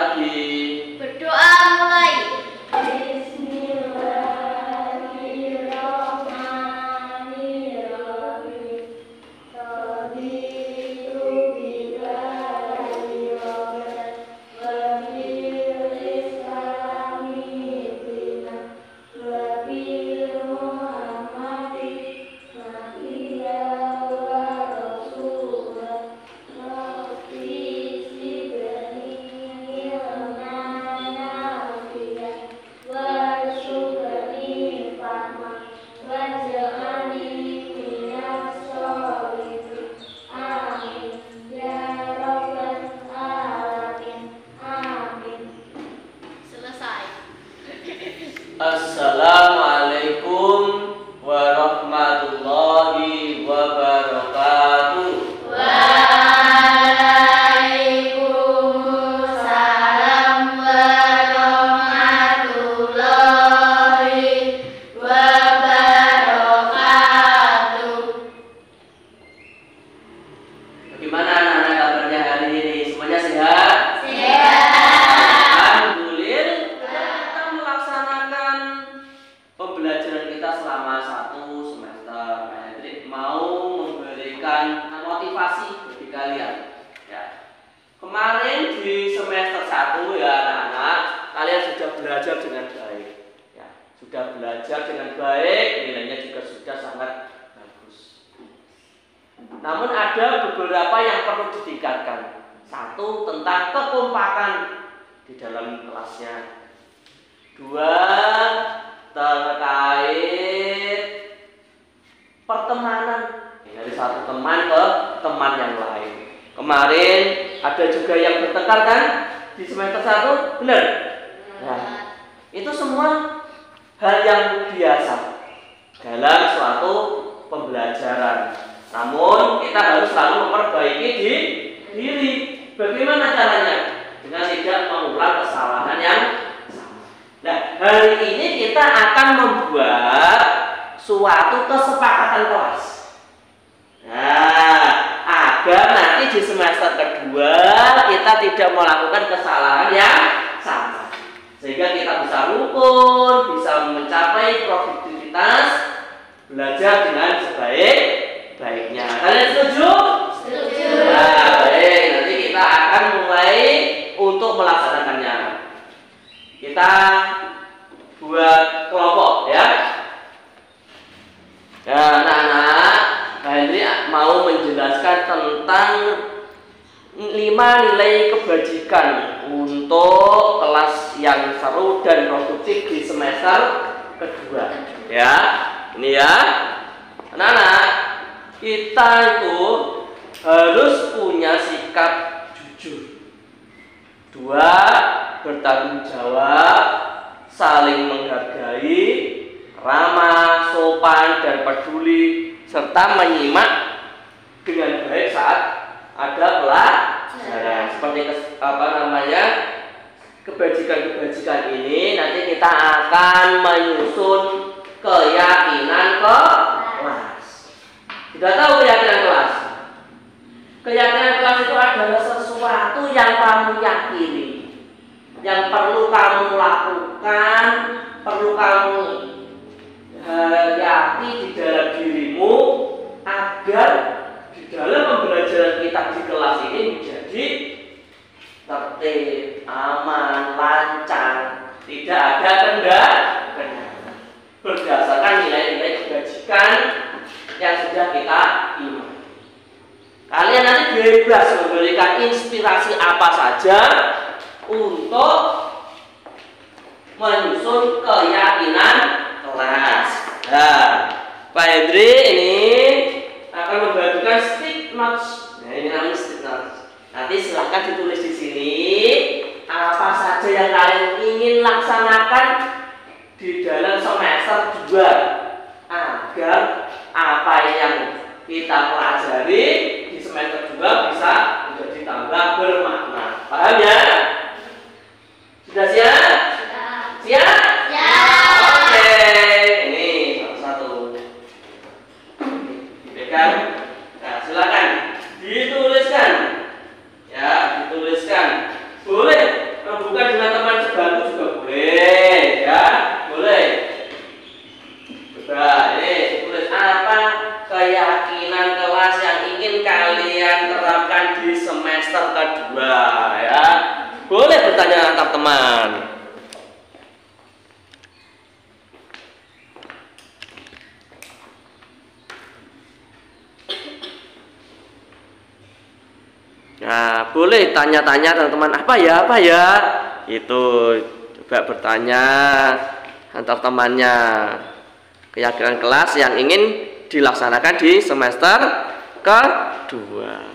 lagi. Berdoa mulai. Assalamualaikum warahmatullahi wabarakatuh. Waalaikumsalam warahmatullahi wabarakatuh. Bagaimana anak-anak kabarnya hari ini? Semuanya sehat? Sehat. Pembelajaran kita selama 1 semester. Pak Hendrik mau memberikan motivasi bagi kalian. Ya. Kemarin di semester 1 ya anak-anak, kalian sudah belajar dengan baik. Ya, sudah belajar dengan baik, nilainya juga sudah sangat bagus. Namun ada beberapa yang perlu ditingkatkan. 1, tentang kekompakan di dalam kelasnya. 2, terkait pertemanan dari satu teman ke teman yang lain. Kemarin ada juga yang bertengkar kan di semester 1, benar? Nah, itu semua hal yang biasa dalam suatu pembelajaran. Namun kita harus selalu memperbaiki diri. Bagaimana caranya? Dengan tidak mengulang kesalahan yang nah, hari ini kita akan membuat suatu kesepakatan kelas. Nah, agar nanti di semester kedua kita tidak melakukan kesalahan yang sama. Sehingga kita bisa rukun, bisa mencapai produktivitas, belajar dengan sebaik-baiknya. Kalian setuju? Setuju. Nah, baik. Nanti kita akan mulai untuk melaksanakannya. Kita buat kelompok ya. Nah, anak-anak, Pak Hendri mau menjelaskan tentang 5 nilai kebajikan untuk kelas yang seru dan produktif di semester kedua. Ya, ini ya. Anak-anak, kita itu harus punya sikap jujur. 2, bertanggung jawab, saling menghargai, ramah, sopan, dan peduli, serta menyimak dengan baik saat ada pelajaran. Seperti kebajikan-kebajikan ini nanti kita akan menyusun keyakinan kelas. Sudah tahu keyakinan kelas? Keyakinan kelas itu adalah sesuatu yang kamu yakini, yang perlu kamu lakukan, perlu kamu hayati di dalam dirimu agar di dalam pembelajaran kita di kelas ini menjadi tertib, aman, lancar, tidak ada kendala berdasarkan nilai-nilai kebajikan yang sudah kita imani. Kalian nanti bebas memberikan inspirasi apa saja untuk menyusun keyakinan kelas. Nah, Pak Hendri ini akan membagikan stick notes. Nah, ini namanya stick notes. Nanti silahkan ditulis di sini apa saja yang kalian ingin laksanakan di dalam semester 2 agar apa yang kita pelajari di semester 2 bisa menjadi tambah bermakna. Paham ya? Sudah siap? Siap? Siap. Oke, ini satu-satu. Dipegang. Nah, silakan dituliskan. Ya, dituliskan. Boleh antar teman. Nah, boleh tanya-tanya teman-teman, apa ya? Itu coba bertanya antar temannya. Keyakinan kelas yang ingin dilaksanakan di semester kedua.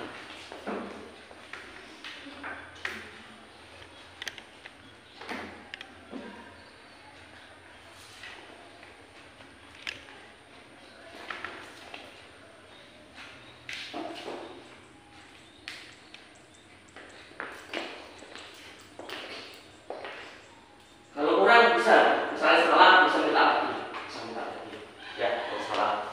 Kalau kurang bisa, misalnya salah bisa minta lagi. Ya, kalau salah.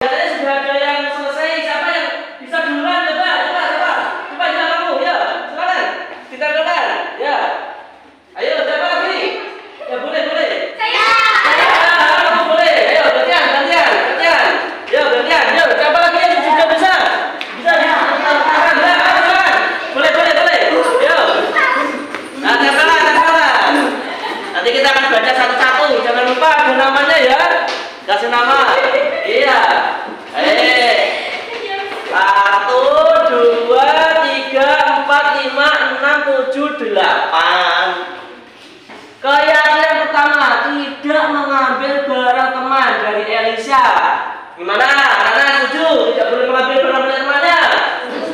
Katanya sudah ada yang selesai. Siapa yang bisa duluan? Coba jangan kamu, ya. Silakan. Kita duluan, ya. Ayo, siapa lagi? Ya boleh. Saya. Kamu boleh. Ayo, gantian. Yo, gantian. Yo, siapa lagi yang sudah bisa? Silakan. Boleh. Yo. Nah, silakan. Nanti kita akan baca satu-satu. Jangan lupa ada namanya ya. Kasih nama. Iya. 1, 2, 3, 4, 5, 6, 7, 8. Keyakinan pertama, tidak mengambil barang teman dari Elisa. Gimana? Anak-anak setuju? Tidak boleh mengambil barang milik temannya?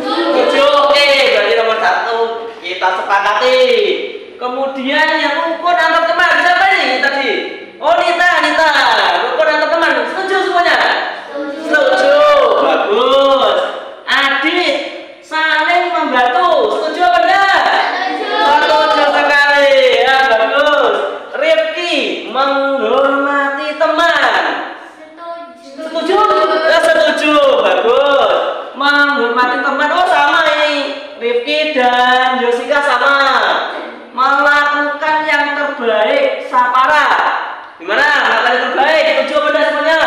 Setuju. Oke, berarti nomor 1 kita sepakati. Kemudian yang rukun antar teman, siapa ini tadi? Oh, Nita. Rukun antar teman, setuju semuanya? Setuju. Bagus. Adit, saling membantu, setuju apa enggak? Setuju sekali. Ya, bagus. Rifki, menghormati teman. Setuju? Ya, setuju. Bagus. Menghormati teman. Oh, sama ini. Rifki dan Jessica sama. Melakukan yang terbaik, Sapara. Gimana? Melakukan yang terbaik. Setuju apa enggak semuanya?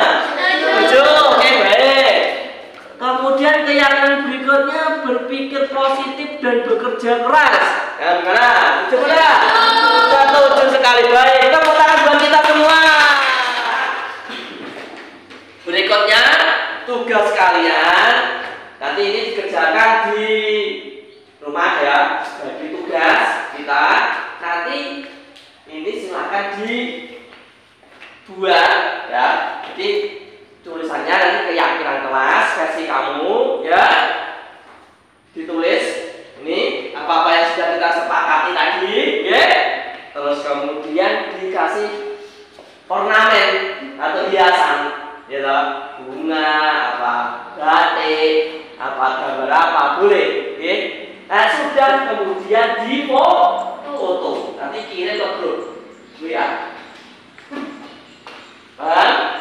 Setuju. Oke, baik. Kemudian keyakinan berikutnya, berpikir positif dan bekerja keras. Ya, gimana? Setuju enggak? Setuju sekali. Baik. Tepuk tangan buat kita semua. Berikutnya tugas kalian nanti ini dikerjakan di rumah ya, bagi tugas kita. Nanti ini silakan dibuat ya. Jadi tulisannya nanti keyakinan kelas versi kamu ya. Ditulis ini apa-apa yang sudah kita sepakati tadi ya. Terus kemudian dikasih ornamen atau hiasan ya, bunga apa, batik apa, gambar apa, boleh ya. Nah, sudah kemudian foto, nanti kirim ke grup WA. Paham?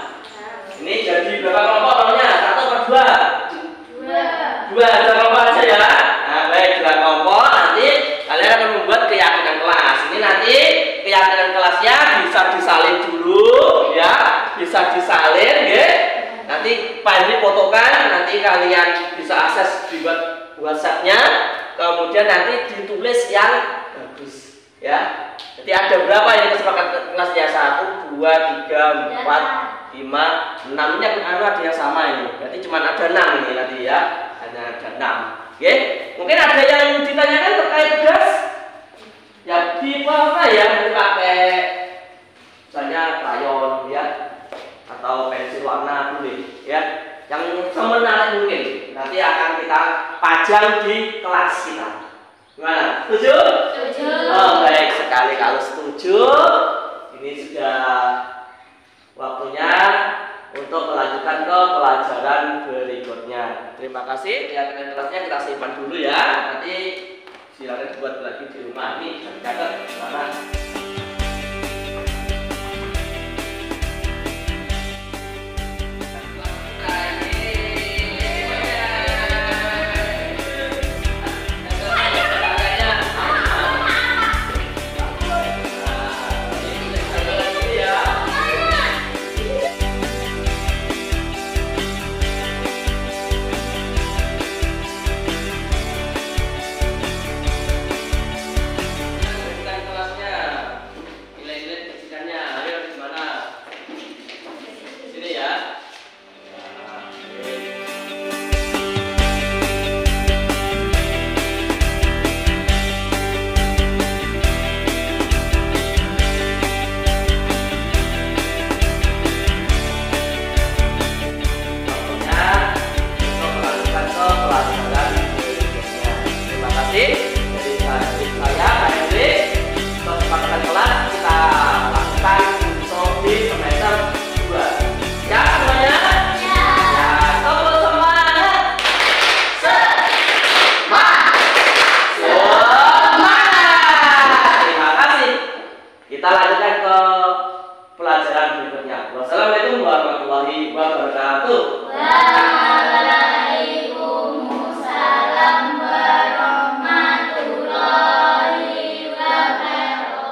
Ini jadi berapa kelompok namanya? 1 atau 2? 2 kelompok aja ya. Nah, baik, 2 kelompok. Nanti kalian akan membuat keyakinan kelas. Ini nanti keyakinan kelasnya bisa disalin dulu ya, bisa disalin ya. Nanti Pak Henry fotokan, nanti kalian bisa akses di WhatsApp-nya. Kemudian nanti ditulis yang bagus ya. Jadi ada berapa ini kesepakatan kelasnya? 1, 2, 3, 4, 5, 6. Ini ada yang sama ini. Berarti cuma ada 6 ini nanti ya. Hanya ada 6. Oke. Mungkin ada yang ditanyakan terkait tugas? Ya tipe apa ya? Nanti pakai misalnya krayon ya, atau pensil warna boleh ya. Yang semenarik mungkin nanti akan kita pajang di kelas kita. Gimana? Setuju? Setuju. Oh, baik sekali kalau setuju. Ini sudah waktunya untuk melanjutkan ke pelajaran berikutnya. Terima kasih. Keyakinan kelasnya kita simpan dulu ya. Nanti silakan buat lagi di rumah. Ini catat mana? Kita lanjutkan ke pelajaran berikutnya. Wassalamualaikum warahmatullahi wabarakatuh. Waalaikumsalam warahmatullahi wabarakatuh.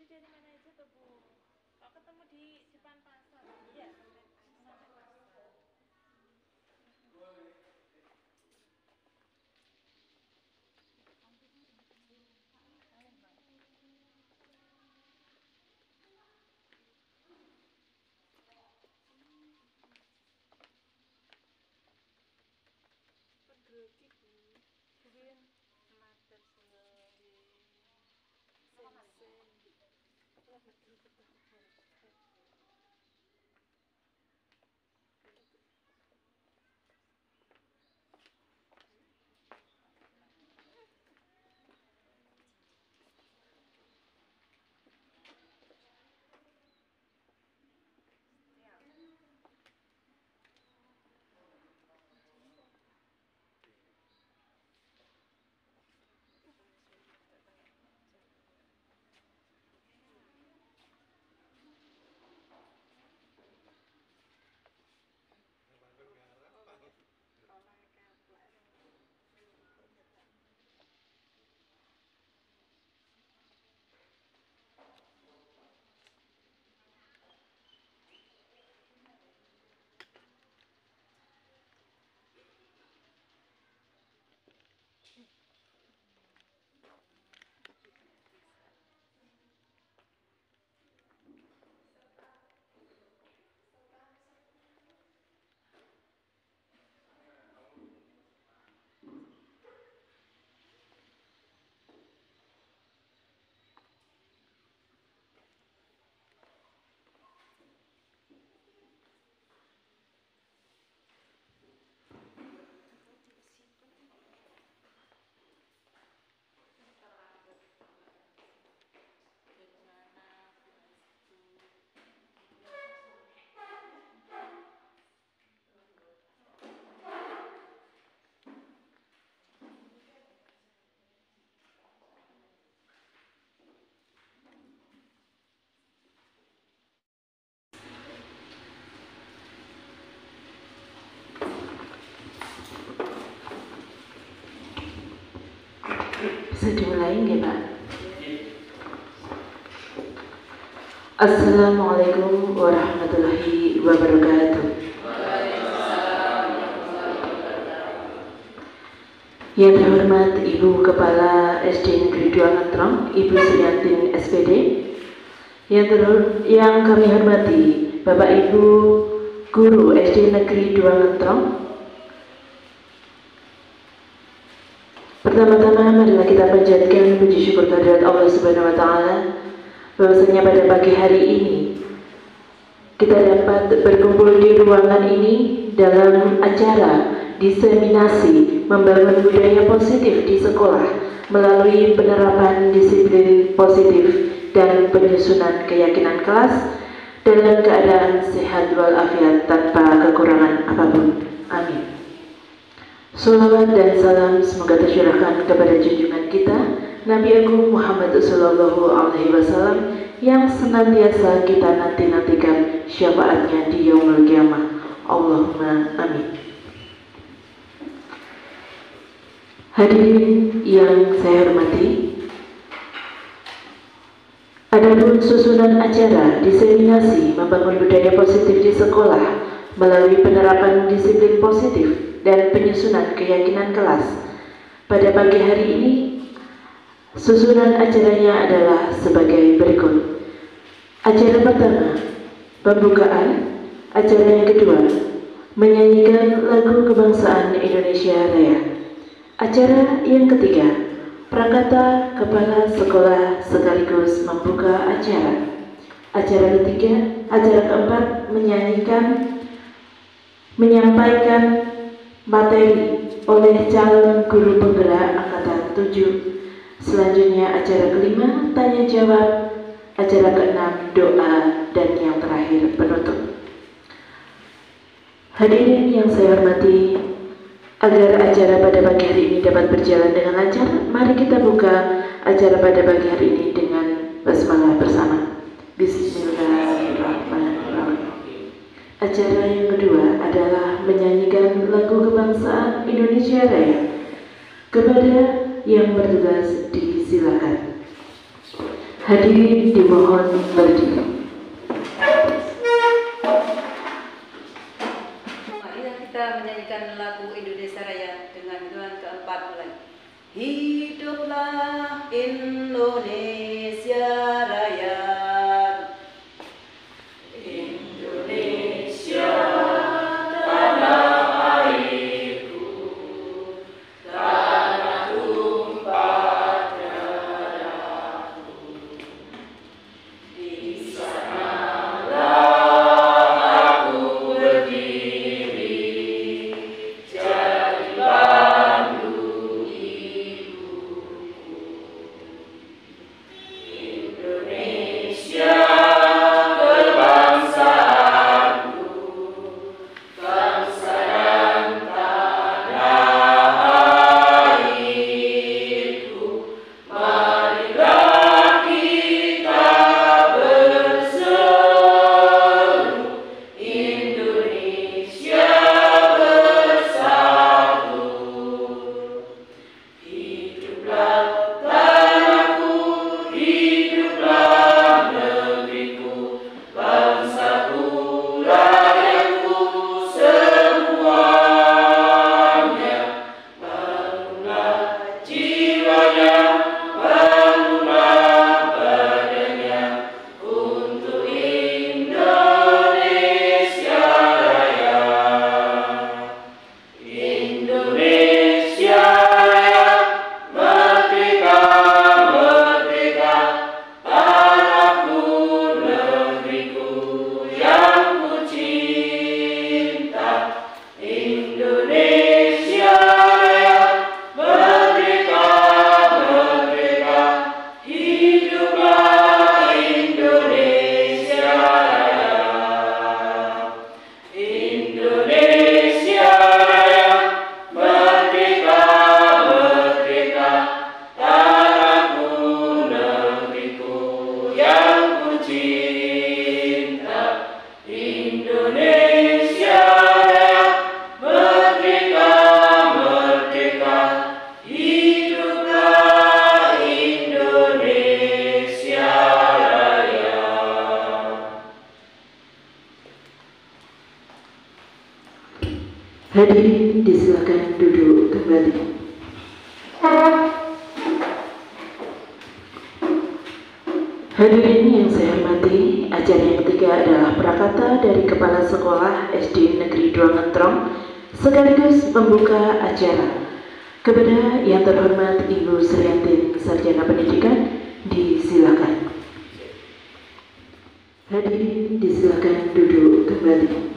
Dari mana aja tuh Bu? Kok ketemu di depan pasar? Iya. Pergi Bu. Kemudian mater sendiri. Bisa dimulai nggih, Pak? Assalamualaikum warahmatullahi wabarakatuh. Yang terhormat Ibu Kepala SD Negeri 2 Ngetrong, Ibu Sriantin SPD. Yang kami hormati Bapak Ibu Guru SD Negeri 2 Ngetrong. Pertama-tama marilah kita panjatkan puji syukur kehadirat Allah Subhanahu wa taala bahwasanya pada pagi hari ini kita dapat berkumpul di ruangan ini dalam acara diseminasi membangun budaya positif di sekolah melalui penerapan disiplin positif dan penyusunan keyakinan kelas dalam keadaan sehat walafiat tanpa kekurangan apapun. Amin. Salawat dan salam semoga tercurahkan kepada junjungan kita Nabi Agung Muhammad Sallallahu Alaihi Wasallam yang senantiasa kita nanti-nantikan syafaatnya di yaumul qiyamah. Allahumma amin. Hadirin yang saya hormati, adapun susunan acara diseminasi membangun budaya positif di sekolah melalui penerapan disiplin positif dan penyusunan keyakinan kelas pada pagi hari ini, susunan acaranya adalah sebagai berikut. Acara pertama, pembukaan. Acara yang kedua, menyanyikan lagu kebangsaan Indonesia Raya. Acara yang ketiga, prakata kepala sekolah sekaligus membuka acara. Acara keempat, menyampaikan materi oleh calon guru penggerak angkatan 7. Selanjutnya acara kelima, tanya jawab. Acara keenam, doa, dan yang terakhir, penutup. Hadirin yang saya hormati, agar acara pada pagi hari ini dapat berjalan dengan lancar, mari kita buka acara pada pagi hari ini dengan basmalah bersama. Bismillahirrahmanirrahim. Acara yang kedua adalah menyanyikan lagu kebangsaan Indonesia Raya. Kepada yang bertugas disilakan. Hadirin dimohon berdiri. Kita menyanyikan lagu Indonesia Raya dengan hitungan keempat mulai. Hiduplah Indonesia Raya. Indonesia tanah airku, tanah tumpah darahku. Di sanalah aku berdiri. Indonesia Hadirin disilakan duduk kembali. Hadirin yang saya hormati, acara yang ketiga adalah prakata dari Kepala Sekolah SD Negeri 2 Ngentrong sekaligus membuka acara. Kepada yang terhormat Ibu Sriantin Sarjana Pendidikan, disilakan. Hadirin disilakan duduk kembali.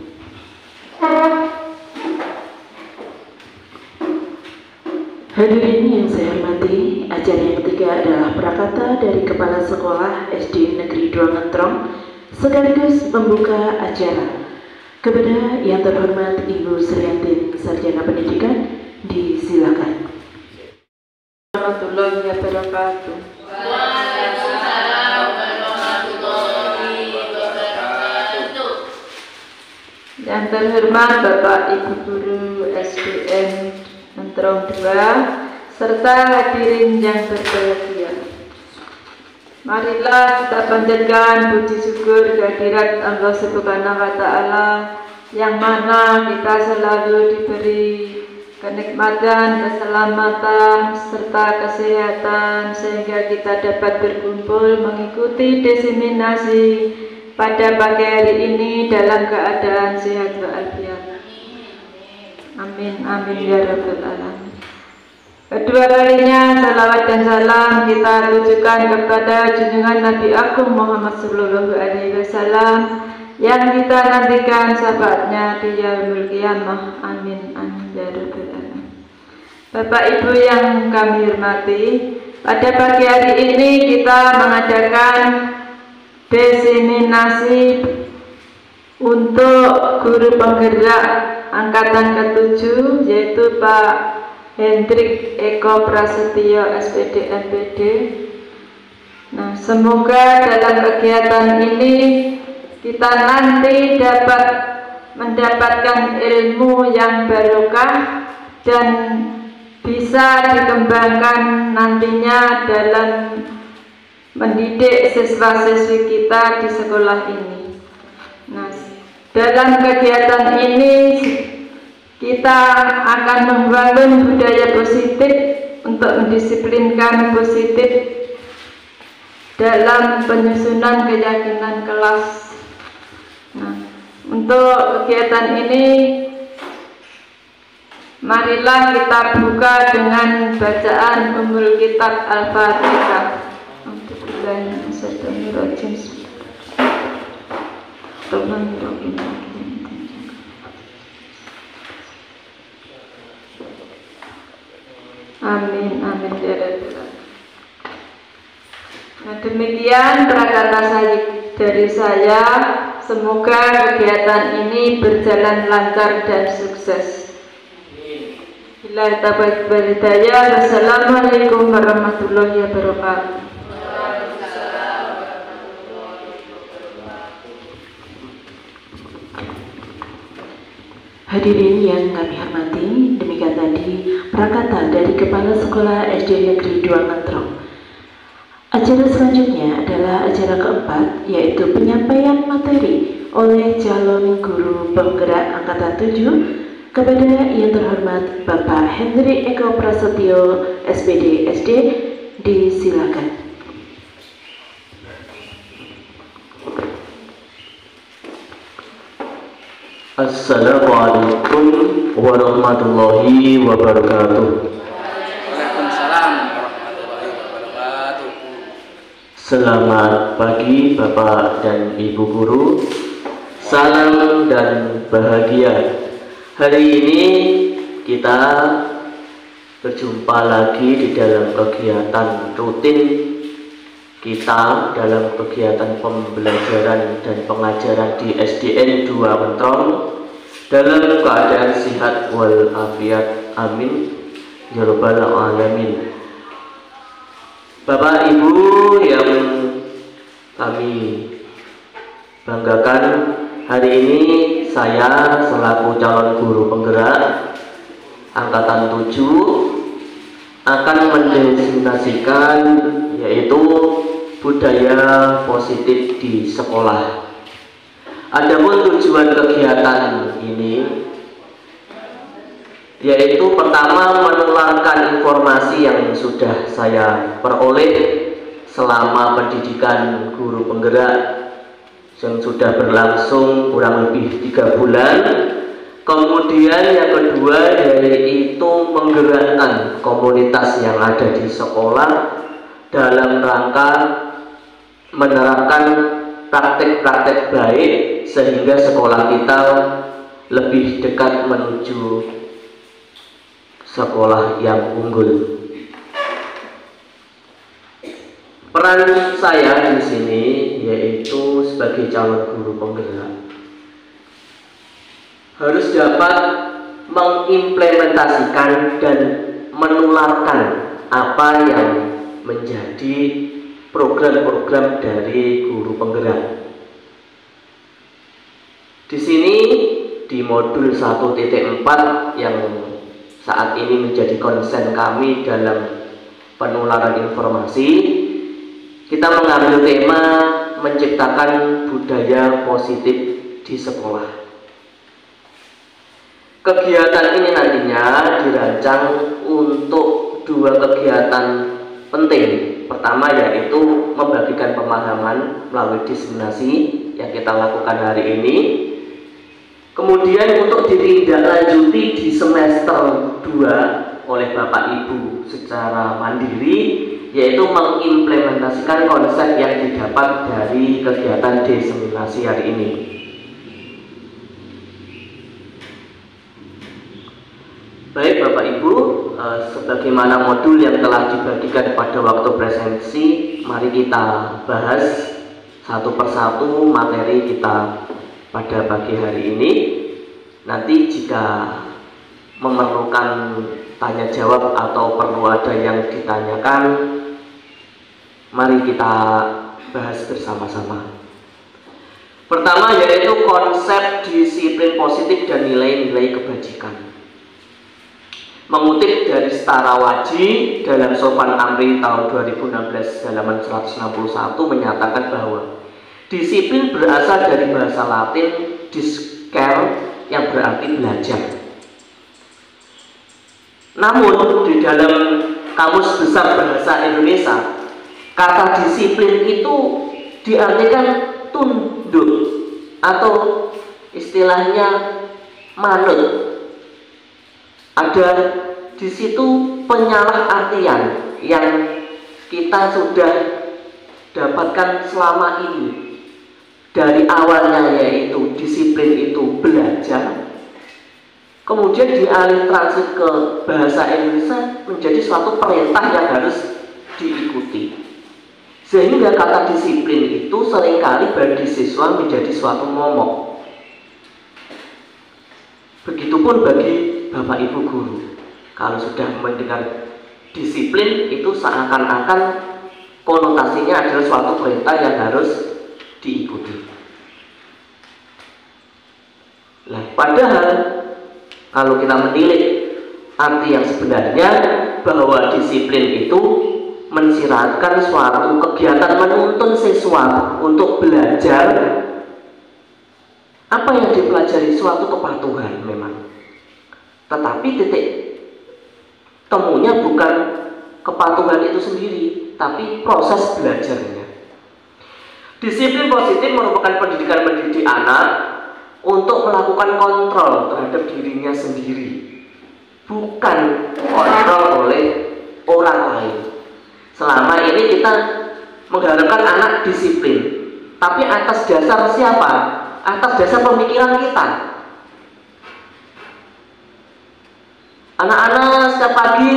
Hadirin yang saya hormati, acara yang ketiga adalah prakata dari Kepala Sekolah SD Negeri 2 Ngentrong sekaligus membuka acara. Kepada yang terhormat Ibu Sriantin Sarjana Pendidikan, disilakan. Warahmatullahi wabarakatuh. Waalaikumsalam warahmatullahi wabarakatuh. Yang terhormat Bapak Ibu Guru SDN Ngentrong 2 serta hadirin yang berbahagia. Marilah kita panjatkan puji syukur kehadirat Allah Subhanahu wa Ta'ala yang mana kita selalu diberi kenikmatan, keselamatan, serta kesehatan sehingga kita dapat berkumpul mengikuti diseminasi pada pagi hari ini dalam keadaan sehat walafiat. Amin, amin ya rabbal alamin. Kedua kalinya salawat dan salam kita tujukan kepada junjungan Nabi Agung Muhammad Sallallahu Alaihi Wasallam yang kita nantikan syafaatnya di yaumul qiyamah. Amin, amin ya rabbal alamin. Bapak Ibu yang kami hormati, pada pagi hari ini kita mengadakan diseminasi untuk guru penggerak angkatan ke-7 yaitu Pak Hendrik Eko Prasetyo SPD MPD. Nah, semoga dalam kegiatan ini kita nanti dapat mendapatkan ilmu yang barokah dan bisa dikembangkan nantinya dalam mendidik siswa-siswi kita di sekolah ini. Nah, dalam kegiatan ini kita akan membangun budaya positif untuk mendisiplinkan positif dalam penyusunan keyakinan kelas. Nah, untuk kegiatan ini marilah kita buka dengan bacaan Ummul Kitab Al-Fatihah. Amin, amin ya rabbal alamin. Nah, demikian prakata dari saya. Semoga kegiatan ini berjalan lancar dan sukses. Billahi taufiq wal hidayah. Wassalamualaikum warahmatullahi wabarakatuh. Hadirin yang kami hormati, demikian tadi prakata dari Kepala Sekolah SD Negeri 2 Ngentrong. Acara selanjutnya adalah acara keempat, yaitu penyampaian materi oleh calon guru penggerak angkatan 7 kepada yang terhormat Bapak Hendrik Eko Prasetyo SPD SD, disilakan. Assalamualaikum warahmatullahi wabarakatuh. Waalaikumsalam warahmatullahi wabarakatuh. Selamat pagi Bapak dan Ibu Guru. Salam dan bahagia. Hari ini kita berjumpa lagi di dalam kegiatan rutin kita dalam kegiatan pembelajaran dan pengajaran di SDN 2 Ngentrong dalam keadaan sehat walafiat. Amin ya rabbal alamin. Bapak Ibu yang kami banggakan, hari ini saya selaku calon guru penggerak angkatan 7 akan mendefinisikan yaitu budaya positif di sekolah. Adapun tujuan kegiatan ini yaitu pertama menularkan informasi yang sudah saya peroleh selama pendidikan guru penggerak yang sudah berlangsung kurang lebih 3 bulan. Kemudian yang kedua yaitu menggerakkan komunitas yang ada di sekolah dalam rangka menerapkan praktek-praktek baik sehingga sekolah kita lebih dekat menuju sekolah yang unggul. Peran saya di sini yaitu sebagai calon guru penggerak harus dapat mengimplementasikan dan menularkan apa yang menjadi program-program dari guru penggerak. Di sini di modul 1.4 yang saat ini menjadi konsen kami dalam penularan informasi, kita mengambil tema menciptakan budaya positif di sekolah. Kegiatan ini nantinya dirancang untuk 2 kegiatan penting. Pertama yaitu membagikan pemahaman melalui diseminasi yang kita lakukan hari ini. Kemudian untuk ditindaklanjuti di semester 2 oleh Bapak Ibu secara mandiri, yaitu mengimplementasikan konsep yang didapat dari kegiatan diseminasi hari ini. Baik Bapak Ibu, sebagaimana modul yang telah dibagikan pada waktu presensi, mari kita bahas satu persatu materi kita pada pagi hari ini. Nanti jika memerlukan tanya jawab atau perlu ada yang ditanyakan, mari kita bahas bersama-sama. Pertama yaitu konsep disiplin positif dan nilai-nilai kebajikan. Mengutip dari Setara Waji dalam Sopan Amri tahun 2016 halaman 161 menyatakan bahwa disiplin berasal dari bahasa Latin discere yang berarti belajar. Namun di dalam Kamus Besar Bahasa Indonesia, kata disiplin itu diartikan tunduk atau istilahnya manut. Ada di situ penyalahartian yang kita sudah dapatkan selama ini. Dari awalnya yaitu disiplin itu belajar, kemudian dialih transit ke bahasa Indonesia menjadi suatu perintah yang harus diikuti. Sehingga kata disiplin itu seringkali bagi siswa menjadi suatu momok. Begitupun bagi Bapak Ibu guru, kalau sudah mendengar disiplin itu seakan-akan konotasinya adalah suatu perintah yang harus diikuti. Nah, padahal kalau kita menilik arti yang sebenarnya, bahwa disiplin itu mensyaratkan suatu kegiatan menuntun siswa untuk belajar. Apa yang dipelajari? Suatu kepatuhan memang. Tetapi titik temunya bukan kepatuhan itu sendiri, tapi proses belajarnya. Disiplin positif merupakan pendidikan mendidik anak untuk melakukan kontrol terhadap dirinya sendiri, bukan kontrol oleh orang lain. Selama ini kita mengharapkan anak disiplin, tapi atas dasar siapa? Atas dasar pemikiran kita. Anak-anak setiap pagi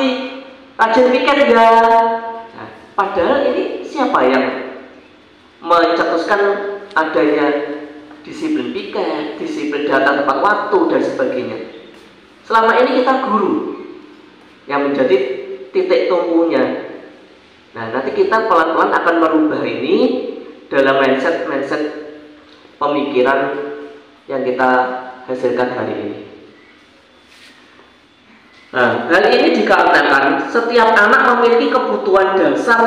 rajin piket ya. Nah, padahal ini siapa yang mencetuskan adanya disiplin piket, disiplin datang tepat waktu dan sebagainya? Selama ini kita guru yang menjadi titik tumpunya. Nah, nanti kita pelan-pelan akan merubah ini dalam mindset pemikiran yang kita hasilkan hari ini. Nah, hal ini dikarenakan setiap anak memiliki kebutuhan dasar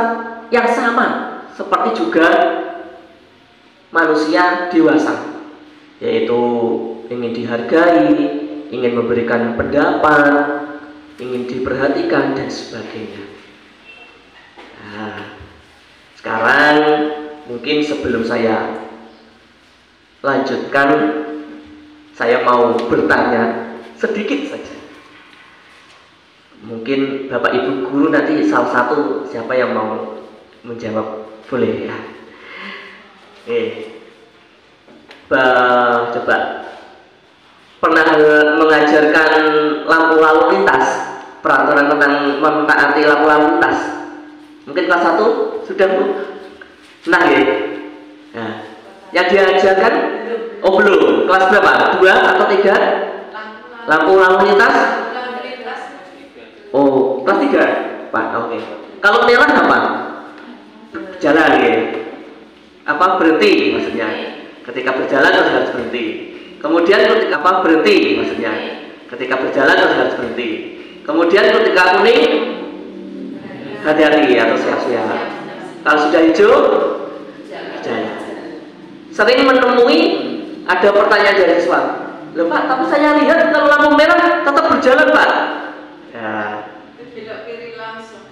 yang sama, seperti juga manusia dewasa, yaitu ingin dihargai, ingin memberikan pendapat, ingin diperhatikan dan sebagainya. Nah, sekarang mungkin sebelum saya lanjutkan, saya mau bertanya sedikit saja. Mungkin Bapak Ibu guru nanti salah satu siapa yang mau menjawab, boleh ya. Coba pernah mengajarkan lampu lalu lintas, peraturan tentang mentaati lampu lalu lintas? Mungkin kelas 1 sudah Bu? Nah ya. Nah, yang diajarkan belum. Kelas berapa? 2 atau 3? Lampu lalu lintas? Kelas 3 Pak, oke. Kalau merah apa? Jalan ya. Apa berhenti maksudnya? Ketika berjalan harus berhenti. Kemudian ketika berhenti maksudnya? Ketika berjalan harus berhenti. Kemudian ketika kuning hati-hati atau siap-siap. Kalau sudah hijau jalan. Sering menemui ada pertanyaan dari siswa, loh Pak, tapi saya lihat kalau lampu merah tetap berjalan Pak. Ya. Belok kiri langsung.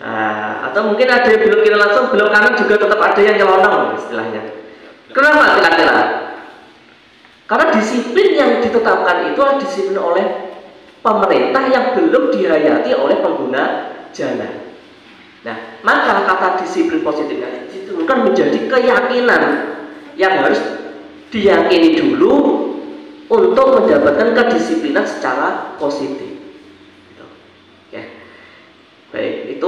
Atau mungkin ada yang belok kiri langsung, belok kanan juga tetap ada yang nyelonong istilahnya. Kenapa kira-kira? Karena disiplin yang ditetapkan itu adalah disiplin oleh pemerintah yang belum dihayati oleh pengguna jalan. Nah, maka kata disiplin positifnya itu kan menjadi keyakinan yang harus diyakini dulu untuk mendapatkan kedisiplinan secara positif. Gitu. Ya. Baik,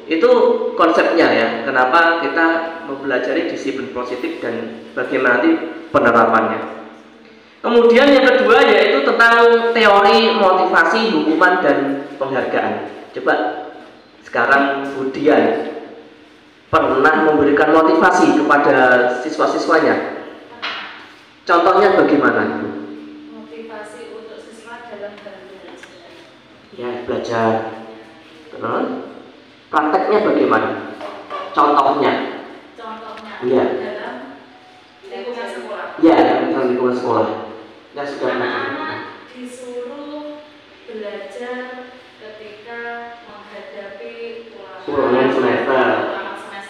itu konsepnya ya. Kenapa kita mempelajari disiplin positif dan bagaimana nanti penerapannya. Kemudian yang kedua yaitu tentang teori motivasi, hukuman dan penghargaan. Coba sekarang Budian pernah memberikan motivasi kepada siswa-siswanya. Contohnya bagaimana? Motivasi untuk siswa dalam belajar. Ya, belajar. Terus prakteknya bagaimana? Contohnya? Iya. Dalam lingkungan sekolah. Ya, dalam lingkungan sekolah. Ya sudah. Anak-anak disuruh belajar ketika menghadapi ulangan semester.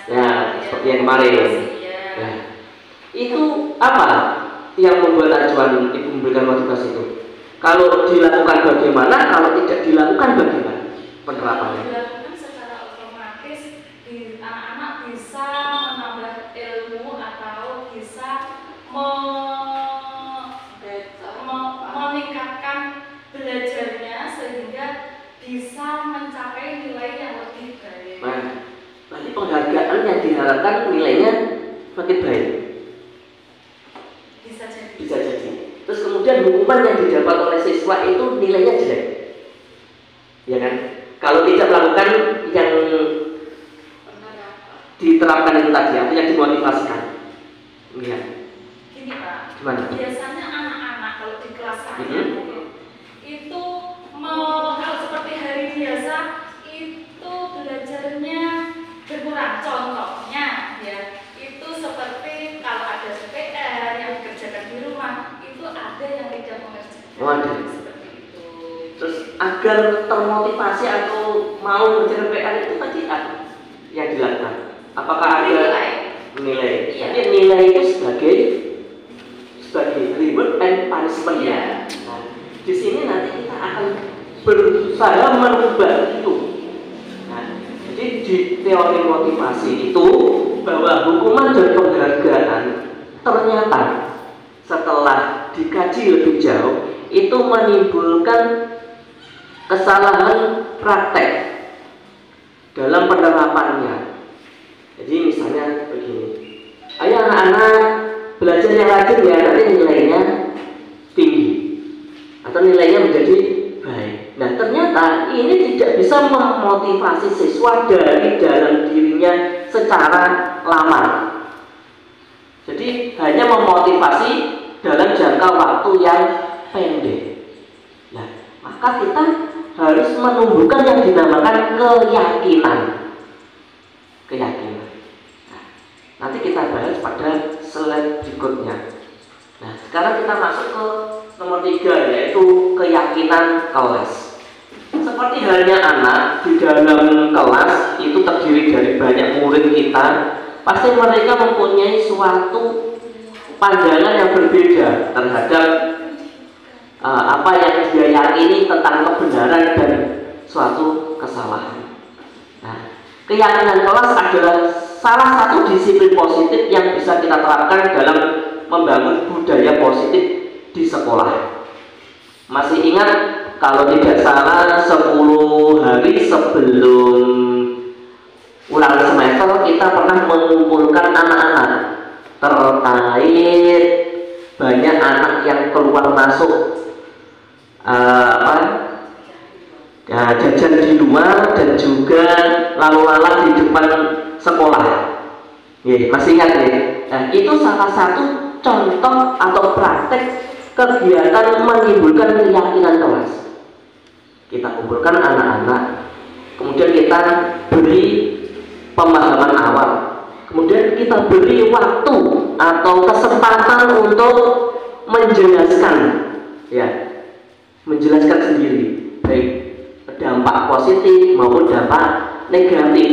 Ya, seperti yang kemarin. Ya. Itu apa yang membuat acuan Ibu memberikan motivasi itu? Kalau dilakukan bagaimana? Kalau tidak dilakukan bagaimana penerapannya? Dilakukan secara otomatis, anak-anak bisa menambah ilmu atau bisa meningkatkan belajarnya sehingga bisa mencapai nilai yang lebih baik. Nah, berarti penghargaan yang diharapkan nilainya makin baik. Bisa jadi. Bisa jadi. Terus kemudian hukuman yang didapat oleh siswa itu nilainya jelek, ya kan? Kalau tidak melakukan yang diterapkan itu tadi, atau yang dimotivasikan, ya. Gini Pak, Gimana? biasanya anak-anak kalau di kelas saya itu kalau seperti hari biasa itu belajarnya berkurang. Contohnya ya, itu seperti kalau ada PR yang dikerjakan di rumah, itu ada yang tidak mengerjakan. Waduh. Seperti itu. Terus agar termotivasi atau mau mengerjakan PR itu tadi apa yang dilakukan? Apakah ada nilai? Iya. Jadi nilai itu sebagai reward and punishment ya. Nah, di sini nanti kita akan berusaha merubah itu. Nah, jadi di teori motivasi itu bahwa hukuman dan penghargaan ternyata setelah dikaji lebih jauh itu menimbulkan kesalahan praktek dalam penerapannya. Jadi misalnya begini, ayo anak-anak belajar yang rajin ya, nanti nilainya tinggi atau nilainya menjadi baik. Nah ternyata ini tidak bisa memotivasi siswa dari dalam dirinya secara lama. Jadi hanya memotivasi dalam jangka waktu yang pendek. Nah, maka kita harus menumbuhkan yang dinamakan keyakinan. Nah, nanti kita bahas pada slide berikutnya. Nah, sekarang kita masuk ke nomor 3 yaitu keyakinan kelas. Seperti halnya anak di dalam kelas itu terdiri dari banyak murid kita, pasti mereka mempunyai suatu pandangan yang berbeda terhadap apa yang dia yakini tentang kebenaran dan suatu kesalahan. Nah, keyakinan kelas adalah salah satu disiplin positif yang bisa kita terapkan dalam membangun budaya positif di sekolah. Masih ingat kalau tidak salah 10 hari sebelum ulangan semester kita pernah mengumpulkan anak-anak terkait banyak anak yang keluar masuk jajan di luar dan juga lalu lalang di depan sekolah. Masih ingat ya? Nah, itu salah satu contoh atau praktek kegiatan menimbulkan keyakinan kelas. Kita kumpulkan anak-anak, kemudian kita beri pemahaman awal, kemudian kita beri waktu atau kesempatan untuk menjelaskan, menjelaskan sendiri, baik dampak positif maupun dampak negatif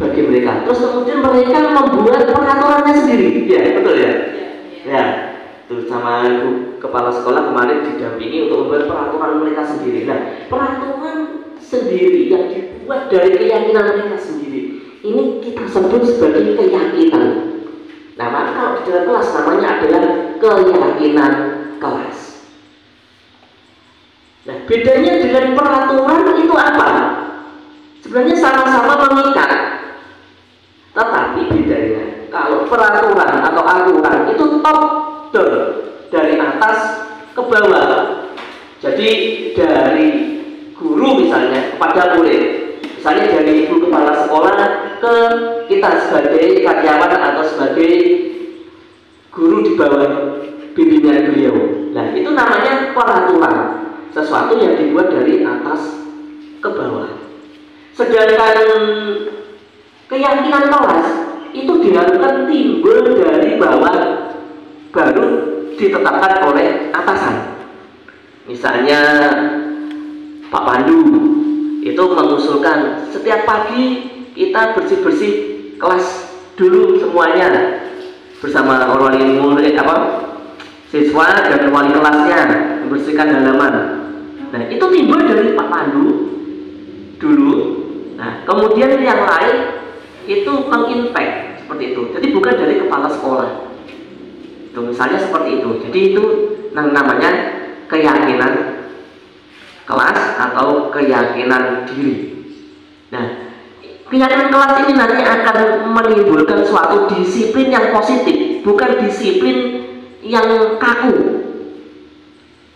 bagi mereka. Terus kemudian mereka membuat peraturannya sendiri, betul ya? Tuh sama ibu kepala sekolah kemarin didampingi untuk membuat peraturan mereka sendiri. Nah, peraturan sendiri yang dibuat dari keyakinan mereka sendiri, ini kita sebut sebagai keyakinan. Nah, maka kalau di dalam kelas namanya adalah keyakinan kelas. Nah, bedanya dengan peraturan itu apa? Sebenarnya sama-sama mengikat, tetapi bedanya kalau peraturan atau aturan itu top down, dari atas ke bawah. Jadi dari guru misalnya kepada murid, misalnya dari ibu kepala sekolah ke kita sebagai karyawan atau sebagai guru di bawah bimbingan beliau. Nah, itu namanya peraturan, sesuatu yang dibuat dari atas ke bawah. Sedangkan keyakinan kelas itu diharapkan timbul dari bawah, baru ditetapkan oleh atasan. Misalnya Pak Pandu itu mengusulkan setiap pagi kita bersih-bersih kelas dulu semuanya bersama wali murid, siswa dan wali kelasnya membersihkan halaman. Nah, itu timbul dari Pak Pandu dulu. Nah, kemudian yang lain itu mengimpact seperti itu. Jadi bukan dari kepala sekolah. Itu misalnya seperti itu. Jadi itu namanya keyakinan kelas atau keyakinan diri. Nah, keyakinan kelas ini nanti akan menimbulkan suatu disiplin yang positif, bukan disiplin yang kaku,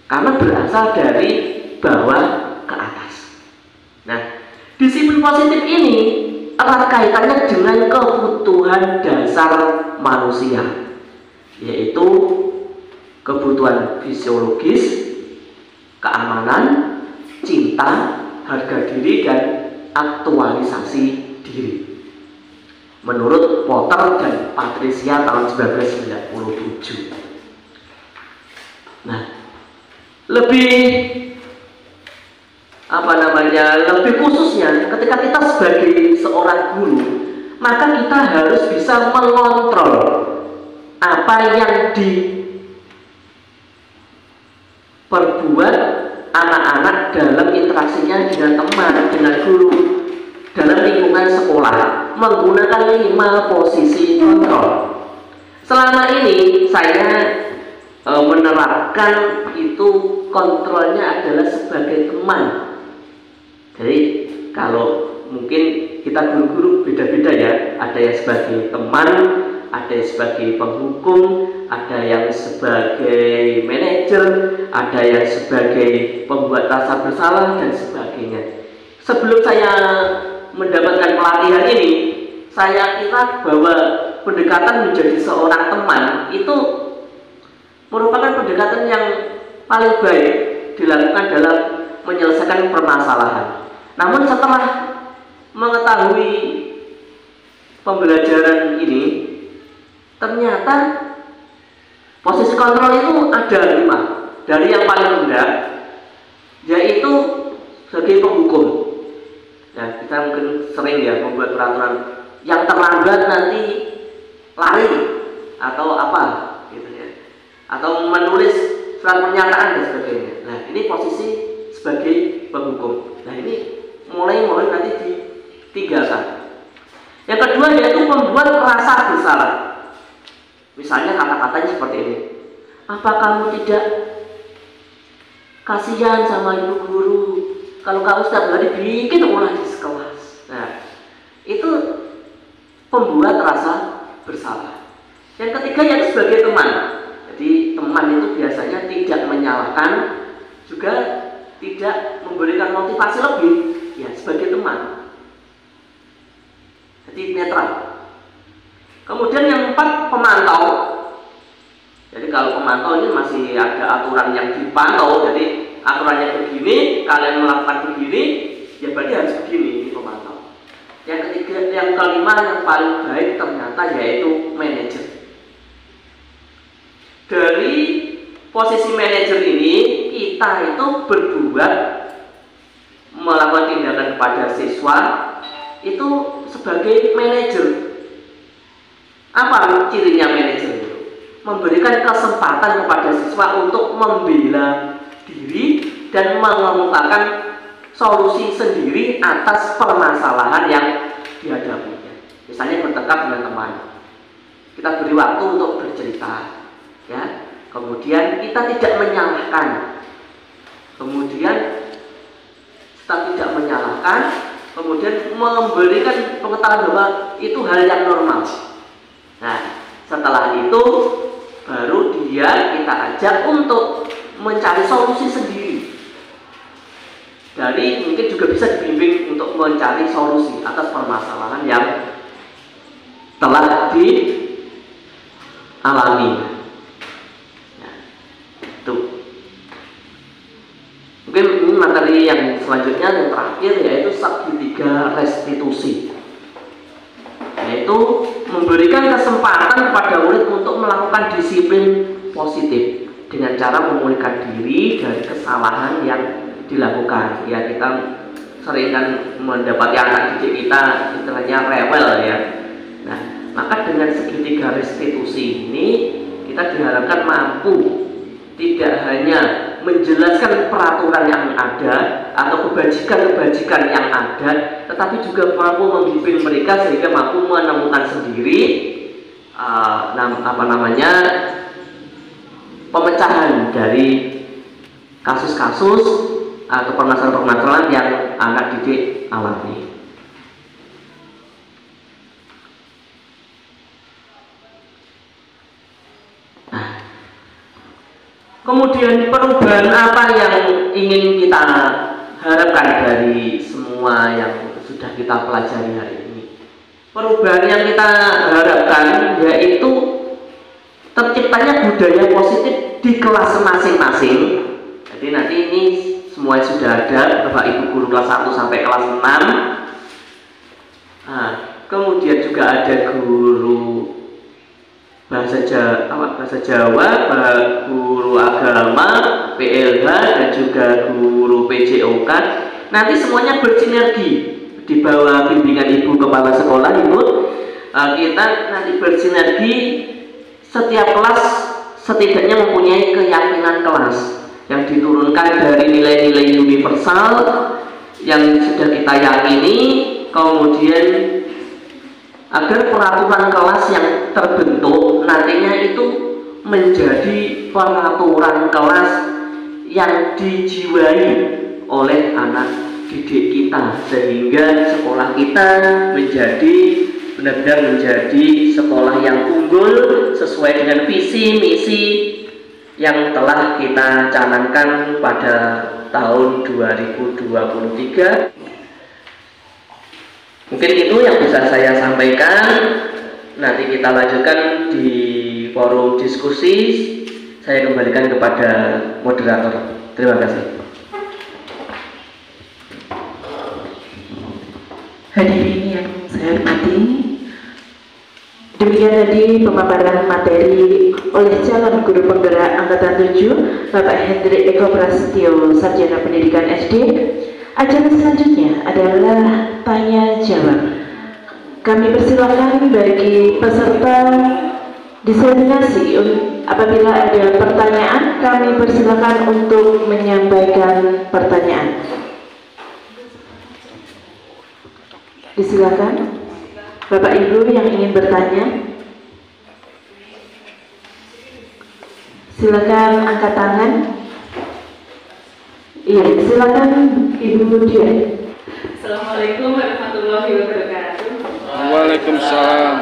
karena berasal dari bawah ke atas. Nah, disiplin positif ini erat kaitannya dengan kebutuhan dasar manusia, yaitu kebutuhan fisiologis, keamanan, cinta, harga diri, dan aktualisasi diri. Menurut Potter dan Patricia tahun 1997. Nah, lebih lebih khususnya ketika kita sebagai seorang guru, maka kita harus bisa mengontrol apa yang diperbuat anak-anak dalam interaksinya dengan teman, dengan guru dalam lingkungan sekolah, menggunakan 5 posisi kontrol. Selama ini saya menerapkan itu kontrolnya adalah sebagai teman. Jadi kalau mungkin kita guru-guru beda-beda ya, ada yang sebagai teman, ada yang sebagai penghukum, ada yang sebagai manajer, ada yang sebagai pembuat rasa bersalah dan sebagainya. Sebelum saya mendapatkan pelatihan ini, saya kira bahwa pendekatan menjadi seorang teman itu merupakan pendekatan yang paling baik dilakukan dalam menyelesaikan permasalahan. Namun setelah mengetahui pembelajaran ini, ternyata posisi kontrol itu ada 5. dari yang paling rendah, yaitu sebagai penghukum. Ya, kita mungkin sering ya membuat peraturan yang terlambat nanti lari atau apa gitu ya, atau menulis surat pernyataan dan sebagainya. Nah, ini posisi sebagai penghukum. Nah, ini mulai nanti ditinggalkan. Yang kedua yaitu membuat rasa bersalah. Misalnya kata-katanya seperti ini. Apa kamu tidak kasihan sama ibu guru kalau kamu setiap hari bikin ulah di kelas? Nah, itu pembuat rasa bersalah. Yang ketiga yaitu sebagai teman. Jadi teman itu biasanya tidak menyalahkan, juga tidak memberikan motivasi lebih, ya sebagai teman. Jadi netral. Kemudian yang keempat, pemantau. Jadi kalau pemantau ini masih ada aturan yang dipantau. Jadi aturannya begini, kalian melakukan begini, ya berarti harus begini. Ini pemantau. Yang ketiga, yang kelima yang paling baik ternyata yaitu manajer. Dari posisi manajer ini kita itu berbuat melakukan tindakan kepada siswa itu sebagai manajer. Apa cirinya manajer itu? Memberikan kesempatan kepada siswa untuk membela diri dan mengemukakan solusi sendiri atas permasalahan yang dihadapinya. Misalnya bertengkar dengan teman, kita beri waktu untuk bercerita, ya. Kemudian kita tidak menyalahkan. Kemudian setelah tidak menyalahkan, kemudian memberikan pengetahuan bahwa itu hal yang normal. Nah, setelah itu baru dia kita ajak untuk mencari solusi sendiri. Dari mungkin juga bisa dibimbing untuk mencari solusi atas permasalahan yang telah dialami. Nah, itu. Mungkin ini materi yang selanjutnya yang terakhir yaitu segitiga restitusi, yaitu memberikan kesempatan kepada murid untuk melakukan disiplin positif dengan cara memulihkan diri dari kesalahan yang dilakukan. Ya, kita sering kan mendapati anak didik kita istilahnya rewel ya. Nah, maka dengan segitiga restitusi ini kita diharapkan mampu tidak hanya menjelaskan peraturan yang ada atau kebajikan-kebajikan yang ada, tetapi juga mampu membimbing mereka sehingga mampu menemukan sendiri pemecahan dari kasus-kasus atau permasalahan-permasalahan yang anak didik alami. Kemudian perubahan apa yang ingin kita harapkan dari semua yang sudah kita pelajari hari ini? Perubahan yang kita harapkan yaitu terciptanya budaya positif di kelas masing-masing. Jadi nanti ini semua sudah ada Bapak Ibu guru kelas 1 sampai kelas 6. Nah, kemudian juga ada guru bahasa Jawa, guru agama, PLH, dan juga guru PJOK. Nanti semuanya bersinergi di bawah bimbingan Ibu Kepala Sekolah, Ibu. Kita nanti bersinergi, setiap kelas setidaknya mempunyai keyakinan kelas yang diturunkan dari nilai-nilai universal yang sudah kita yakini, kemudian agar peraturan kelas yang terbentuk nantinya itu menjadi peraturan kelas yang dijiwai oleh anak didik kita, sehingga sekolah kita menjadi benar-benar menjadi sekolah yang unggul sesuai dengan visi misi yang telah kita canangkan pada tahun 2023. Mungkin itu yang bisa saya sampaikan. Nanti kita lanjutkan di forum diskusi. Saya kembalikan kepada moderator. Terima kasih. Hadirin yang saya hormati, Demikian tadi pemaparan materi oleh calon guru penggerak angkatan 7 Bapak Hendrik Eko Prasetyo, Sarjana Pendidikan SD. Acara selanjutnya adalah tanya jawab. Kami persilakan bagi peserta diseminasi, apabila ada pertanyaan kami persilakan untuk menyampaikan pertanyaan. Disilakan Bapak Ibu yang ingin bertanya, silakan angkat tangan. Iya, silakan Ibu Dian. Assalamualaikum warahmatullahi wabarakatuh. Waalaikumsalam.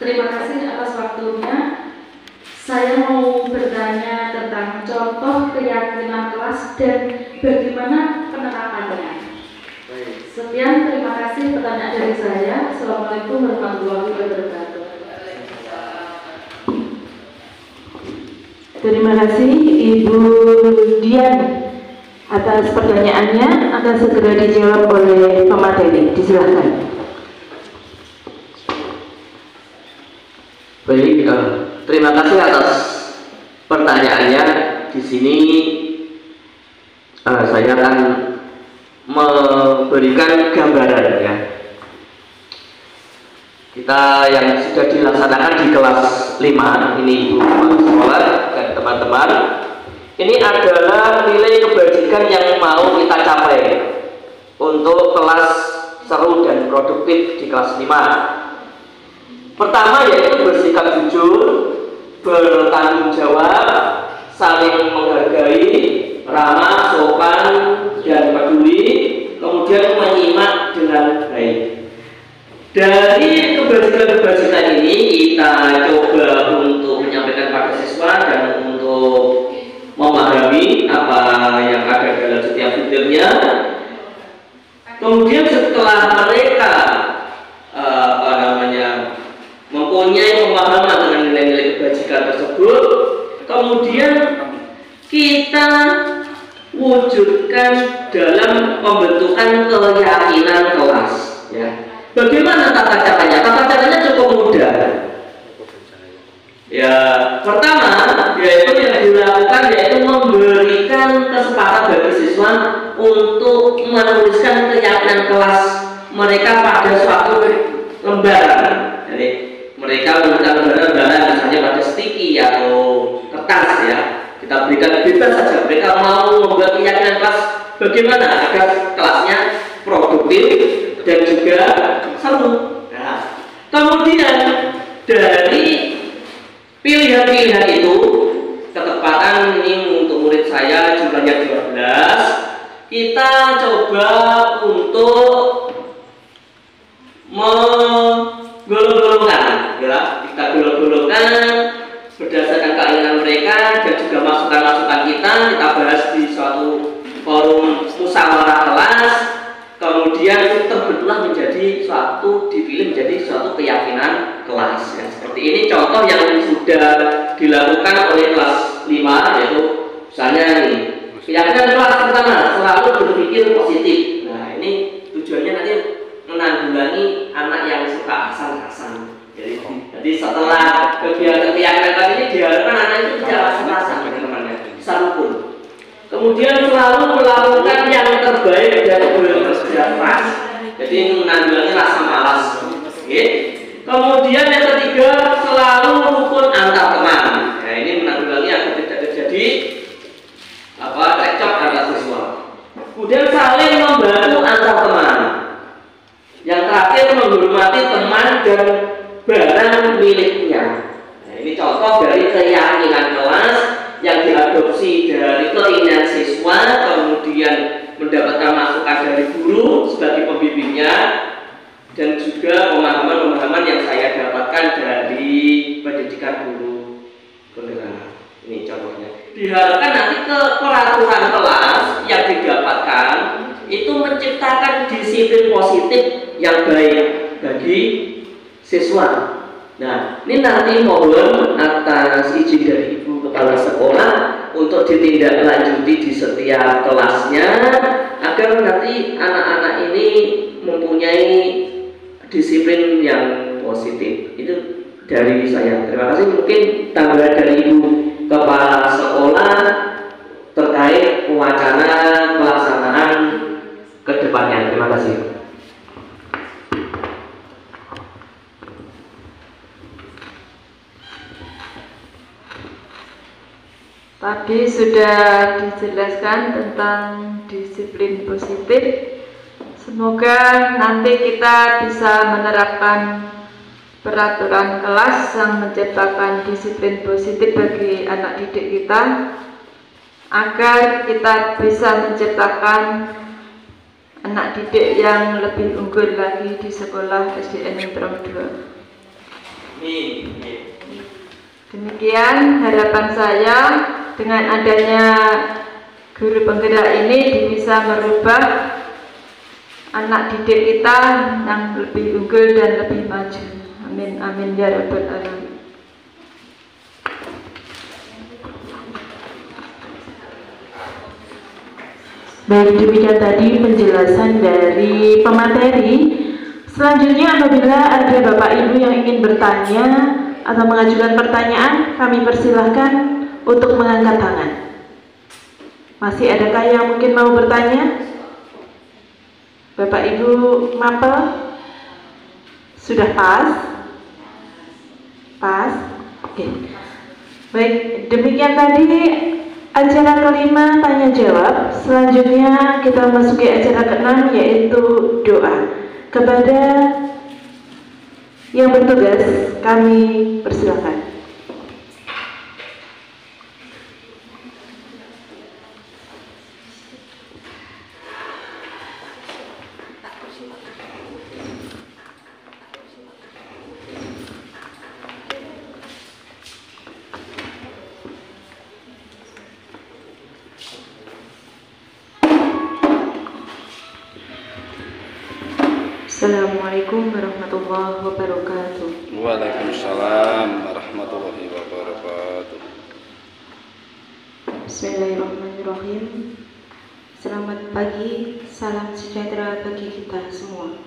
Terima kasih atas waktunya. Saya mau bertanya tentang contoh keyakinan kelas dan bagaimana penerapannya. Sekian, terima kasih pertanyaan dari saya. Assalamualaikum warahmatullahi wabarakatuh. Terima kasih Ibu Dian atas pertanyaannya, akan segera dijawab oleh pemateri. Disilakan. Baik, terima kasih atas pertanyaannya. Di sini saya akan memberikan gambaran ya. Kita yang sudah dilaksanakan di kelas 5 ini Ibu kepala sekolah dan teman-teman, ini adalah nilai kebajikan yang mau kita capai untuk kelas seru dan produktif di kelas 5. Pertama yaitu bersikap jujur, bertanggung jawab, saling menghargai, ramah, sopan, dan peduli, kemudian menyimak dengan baik. Dari kebajikan-kebajikan ini kita coba untuk menyampaikan pada siswa dan untuk memahami apa yang ada dalam setiap videonya. Kemudian setelah mereka mempunyai pemahaman dengan nilai-nilai kebajikan tersebut, kemudian kita wujudkan dalam pembentukan keyakinan kelas ya. Bagaimana tata caranya? Tata caranya cukup mudah ya. Pertama yaitu yang dilakukan yaitu memberikan kesempatan bagi siswa untuk menuliskan keyakinan kelas mereka pada suatu lembaran. Jadi mereka menggunakan lembaran misalnya pada sticky atau kertas ya. Kita berikan bebas saja. Mereka mau membuat keyakinan kelas bagaimana agar kelasnya produktif dan juga seru. Nah, kemudian dari pilihan-pilihan itu, ketepatan ini untuk murid saya jumlahnya 12. Kita coba untuk menggolong-golongkan ya. Kita golong-golongkan berdasarkan keinginan mereka dan juga masukan-masukan kita bahas di suatu forum musyawarah kelas, kemudian terbentuklah menjadi dipilih menjadi suatu keyakinan kelas ya. Seperti ini contoh yang sudah dilakukan oleh kelas 5, yaitu misalnya nih, keyakinan kelas pertama selalu berpikir positif. Nah ini tujuannya nanti menanggulangi anak yang suka asal-asal. Jadi setelah kegiatan keyakinan ini diharapkan anak itu tidak asal-asal, teman-teman, bisa rukun. Kemudian selalu melakukan yang terbaik dan bekerja keras. Jadi menanggulangi rasa malas. Okay. Kemudian yang ketiga selalu rukun antar teman. Nah ini menanggulangi agar tidak terjadi cekcok antar siswa. Kemudian saling membantu antar teman. Yang terakhir menghormati teman dan barang miliknya. Nah, ini contoh dari keyakinan kelas yang diadopsi dari keinginan siswa, kemudian mendapatkan masukan dari guru sebagai pembimbingnya, dan juga pemahaman-pemahaman yang saya dapatkan dari pendidikan guru penggerak. Ini contohnya. Diharapkan nanti ke peraturan kelas yang didapatkan itu menciptakan disiplin positif yang baik bagi siswa. Nah, ini nanti mohon atas izin dari Ibu Kepala Sekolah untuk ditindaklanjuti di setiap kelasnya agar nanti anak-anak ini mempunyai disiplin yang positif. Itu dari saya. Terima kasih. Mungkin tanggapan dari Ibu Kepala Sekolah terkait wacana pelaksanaan ke depannya. Terima kasih. Tadi sudah dijelaskan tentang disiplin positif. Semoga nanti kita bisa menerapkan peraturan kelas yang menciptakan disiplin positif bagi anak didik kita, agar kita bisa menciptakan anak didik yang lebih unggul lagi di sekolah SDN Ningtyong 2. Demikian harapan saya, dengan adanya guru penggerak ini bisa merubah anak didik kita yang lebih unggul dan lebih maju. Amin amin ya rabbal alamin. Baik, demikian tadi penjelasan dari pemateri. Selanjutnya apabila ada Bapak Ibu yang ingin bertanya atau mengajukan pertanyaan, kami persilahkan untuk mengangkat tangan. Masih adakah yang mungkin mau bertanya? Bapak Ibu mapel? Sudah pas? Pas? Oke. Baik, demikian tadi acara kelima tanya jawab. Selanjutnya kita masuki acara keenam, yaitu doa. Kepada yang bertugas kami persilakan. Assalamualaikum warahmatullahi wabarakatuh. Waalaikumsalam warahmatullahi wabarakatuh. Bismillahirrahmanirrahim. Selamat pagi, salam sejahtera bagi kita semua.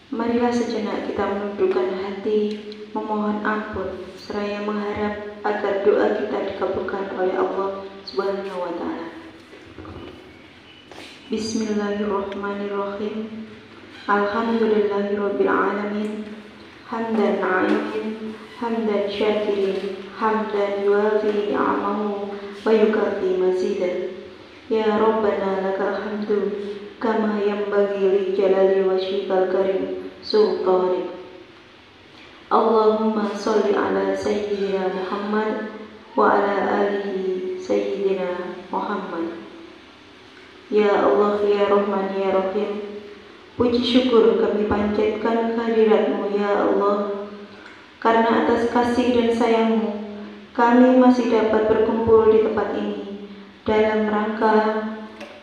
Marilah sejenak kita menundukkan hati, memohon ampun, seraya mengharap agar doa kita dikabulkan oleh Allah Subhanahu wa Ta'ala. Bismillahirrahmanirrahim. Alhamdulillahirabbil alamin. Hamdan 'alimin, hamdan syakirin, hamdan yuwafi ni'amahu wa yukafi mazidah. Ya Rabbana lakal hamdu kama yanbaghi li jalali wajhikal karim sultanik. Allahumma sholli ala sayyidina Muhammad wa ala alihi sayyidina Muhammad. Ya Allah, ya Rahman, ya Rahim, puji syukur kami panjatkan kehadirat-Mu ya Allah. Karena atas kasih dan sayang-Mu, kami masih dapat berkumpul di tempat ini dalam rangka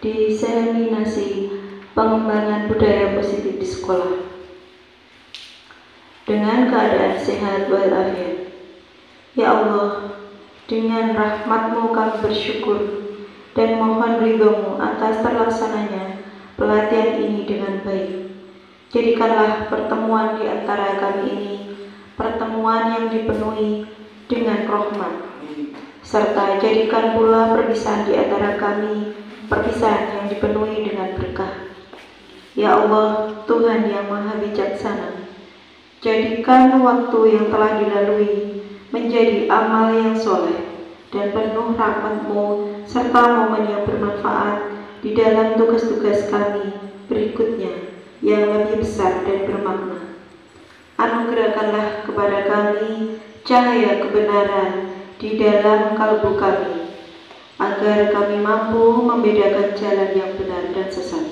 diseminasi pengembangan budaya positif di sekolah dengan keadaan sehat walafiat. Ya Allah, dengan rahmat-Mu kami bersyukur dan mohon ridho-Mu atas terlaksananya pelatihan ini dengan baik. Jadikanlah pertemuan di antara kami ini pertemuan yang dipenuhi dengan rahmat, serta jadikan pula perpisahan di antara kami perpisahan yang dipenuhi dengan berkah. Ya Allah, Tuhan yang Maha Bijaksana, jadikan waktu yang telah dilalui menjadi amal yang soleh dan penuh rahmat-Mu serta momen yang bermanfaat di dalam tugas-tugas kami berikutnya yang lebih besar dan bermakna. Anugerahkanlah kepada kami cahaya kebenaran di dalam kalbu kami, agar kami mampu membedakan jalan yang benar dan sesat.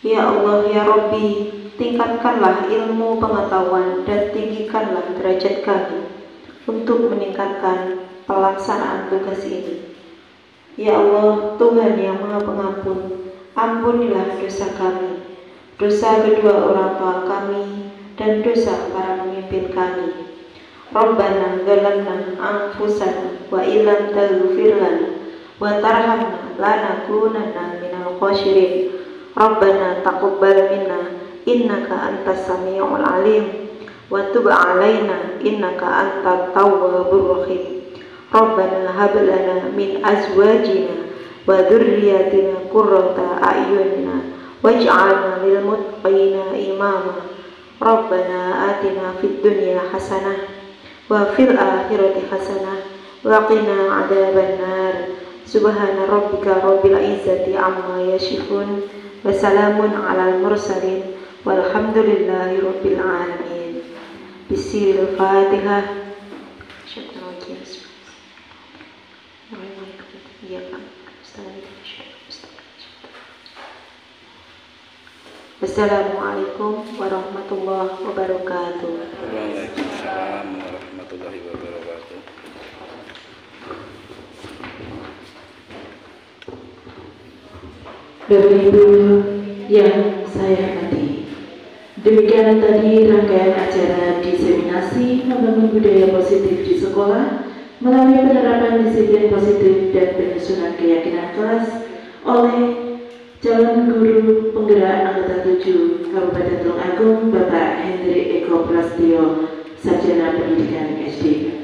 Ya Allah, ya Rabbi, tingkatkanlah ilmu pengetahuan dan tinggikanlah derajat kami untuk meningkatkan pelaksanaan tugas ini. Ya Allah, Tuhan yang Maha Pengampun, ampunilah dosa kami, dosa kedua orang tua kami, dan dosa para pemimpin kami. Rabbana zalamna anfusana wa illam taghfir lana wa tarhamna lanakunanna minal khasirin. Rabbana taqabbal minna innaka antas samiul alim wa tub alaina innaka antat tawwabur rahim. Rabbana hab lana min azwajina wa dhurriyyatina qurrata a'yunina waj'alna lil muttaqina imama. Rabbana atina fid dunya hasanah wa fil akhirati hasanah wa qina adzabannar. Subhana rabbika rabbil izzati amma yasifun wa salamun alal mursalin walhamdulillahi rabbil alamin. Bismillahirrahmanirrahim. Assalamualaikum warahmatullahi wabarakatuh. Waalaikumsalam warahmatullahi wabarakatuh. Bapak Ibu yang saya hormati, demikian tadi rangkaian acara diseminasi membangun budaya positif di sekolah melalui penerapan disiplin positif dan penyusunan keyakinan kelas oleh calon guru penggerak anggota 7 Kabupaten Tulung Agung Bapak Hendrik Eko Prastio, Sarjana Pendidikan SD.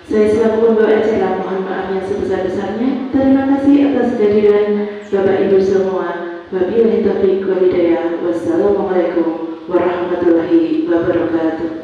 Saya selaku pembawa acara mohon maaf yang sebesar-besarnya. Terima kasih atas kehadiran Bapak Ibu semua. Wabillahi taufiq wal hidayah. Wassalamualaikum warahmatullahi wabarakatuh.